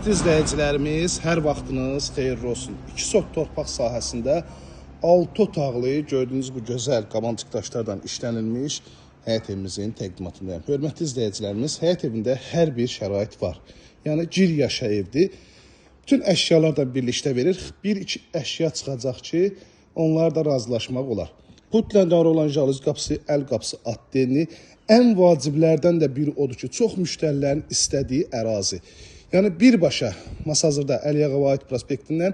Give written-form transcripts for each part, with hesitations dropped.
İzləyicilərimiz, hər vaxtınız xeyirli olsun. 2 sot torpaq sahəsində 6 otaqlı, gördüyünüz bu gözəl qabancıq daşlardan işlənilmiş həyət evimizin təqdimatındayım. Hörmətli izləyicilərimiz, həyət evində hər bir şərait var. Yəni, gir yaşa evdir. Bütün əşyalar da birlikdə verir. Bir-iki əşya çıxacaq ki, onlar da razılaşmaq olar. Putləndar olan jaluz qapısı, əl qapısı, addenli. Ən vaciblərdən də biri odur ki, çox müştərilərin istədiyi ərazi. Yəni, birbaşa Masazırda Əliyağova aid prospektindən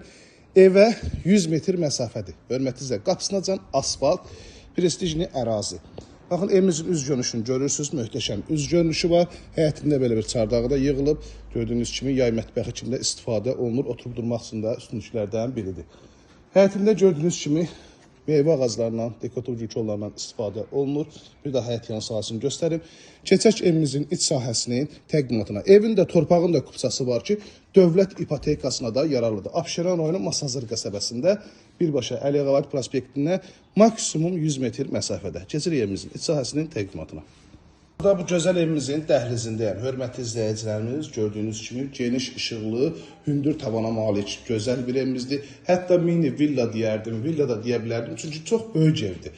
evə 100 metr məsafədir. Hörmətli qapısınacan asfalt, prestijli ərazi. Baxın, evimizin üz görünüşünü görürsünüz, möhtəşəm üz görünüşü var. Həyətində belə bir çardağı da yığılıb. Gördüyünüz kimi yay mətbəxi kimi də istifadə olunur. Oturub durmaq üçün də üstünlüklərdən biridir. Həyətində gördüyünüz kimi meyvə ağaclarından, dekorativ kollarından istifadə olunur. Bir də həyət yan sahəsini göstərim. Keçək evimizin iç sahəsinin təqdimatına. Evin də, torpağın da kupçası var ki, dövlət ipotekasına da yararlıdır. Abşeron rayonu Masazır qəsəbəsində birbaşa Əliyağova prospektinə maksimum 100 metr məsafədə. Keçirik evimizin iç sahəsinin təqdimatına. Burada bu gözəl evimizin dəhlizindəyəm. Hörmətli izləyicilərimiz, gördüyünüz kimi geniş işıqlı, hündür tavana malik, gözəl bir evimizdir. Hətta mini villa deyərdim, villa da deyə bilərdim. Çünki çox böyük evdir.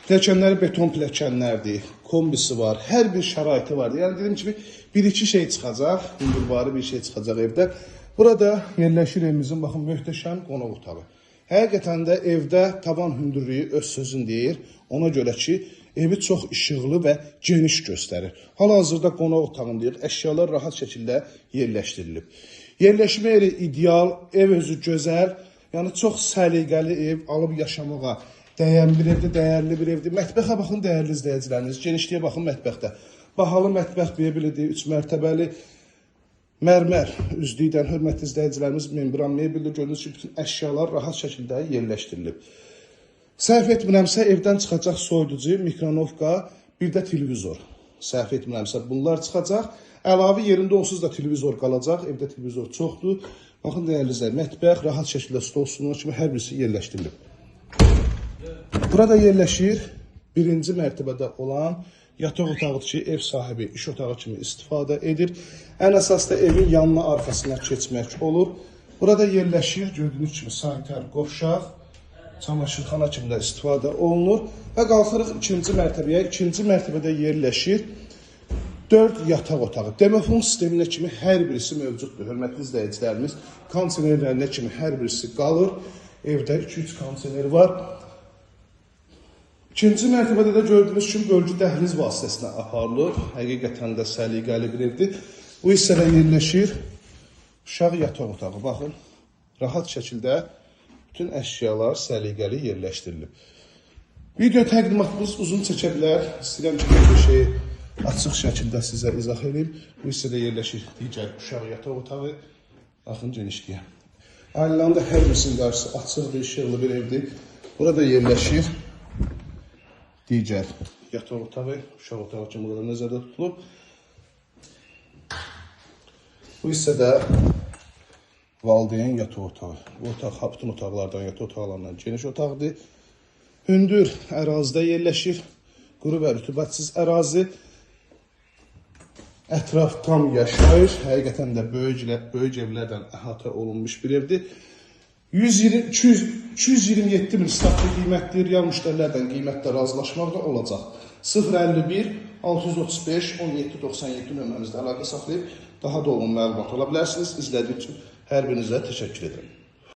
Pilləkənləri beton pilləkənlərdir, kombisi var, hər bir şəraiti var. Yəni, dediyim kimi, bir-iki şey çıxacaq, hündürvari bir şey çıxacaq evdə. Burada yerləşir evimizin, baxın, möhtəşəm qonaq otağı. Həqiqətən də evdə tavan hündürlüyü öz sözün deyir. Ona görə ki, evi çox işıqlı və geniş göstərir. Hal-hazırda qonaq otağındayıq, əşyalar rahat şəkildə yerləşdirilib. Yerləşmə yeri ideal, ev özü gözəl, yəni çox səliqəli ev, alıb yaşamağa dəyən bir evdir, dəyərli bir evdir. Mətbəxə baxın, dəyərli izləyiciləriniz, genişliyə baxın mətbəxdə. Bahalı mətbəx deyə 3 mərtəbəli mərmər üzlükdən, hörmətli izləyicilərimiz, membran mebeldir, gördüyünüz ki, bütün əşyalar rahat şəkildə yerləşdirilib. Səhv etmirəmsə, evdən çıxacaq soyuducu, mikronovka, bir də televizor. Səhv etmirəmsə, bunlar çıxacaq. Əlavə yerində onsuz da televizor qalacaq. Evdə televizor çoxdur. Baxın, dəyərlizlər, mətbəx, rahat şəkildə stol sunulur kimi hər birisi yerləşdirilib. Burada yerləşir birinci mərtəbədə olan yataq otağıdır ki, ev sahibi iş otağı kimi istifadə edir. Ən əsas da evin yanına, arxasına keçmək olur. Burada yerləşir, gördüyünüz kimi, sanitar qovşaq, çamaşırxana kimi də istifadə olunur və qalxırıq ikinci mərtəbəyə. İkinci mərtəbədə yerləşir 4 yataq otağı. Demofon sisteminə kimi hər birisi mövcuddur. Hörmətli izləyicilərimiz, kondisionerlərinə kimi hər birisi qalır. Evdə 2-3 kondisioner var. İkinci mərtəbədə də gördüyünüz kimi bölgü dəhliz vasitəsinə aparılır. Həqiqətən də səliqəli bir evdir. Bu hissədə yerləşir uşaq yataq otağı. Baxın, rahat şəkildə bütün əşyalar səliqəli yerləşdirilib. Video təqdimatımız uzun çəkə bilər. İstəyirəm ki, bir şey açıq şəkildə sizə izah edeyim. Bu hissədə yerləşir digər uşaq yataq otağı. Baxın, genişliyə. Ailələrində hər birisinin qarşısı açıq bir, işıqlı bir evdir. Burada yerləşir digər yataq otağı, uşaq otağı kimi burada nəzərdə tutulub. Bu hissədə valideyn yataq otağı. Bu otaq bütün otaqlardan, yataq otaqlarından geniş otaqdır. Hündür ərazidə yerləşir. Quru və rütubətsiz ərazi. Ətraf tam yaşayış. Həqiqətən də böyük evlərdən əhatə olunmuş bir evdir. 227 min statlı qiymətli real müştərilərdən qiymətdə razılaşmaq da olacaq. 051 635 1797 nömrəmizdə əlaqə saxlayıb daha dolğun məlumat ola bilərsiniz. İzlədiyiniz üçün hər birinizə təşəkkür edirəm.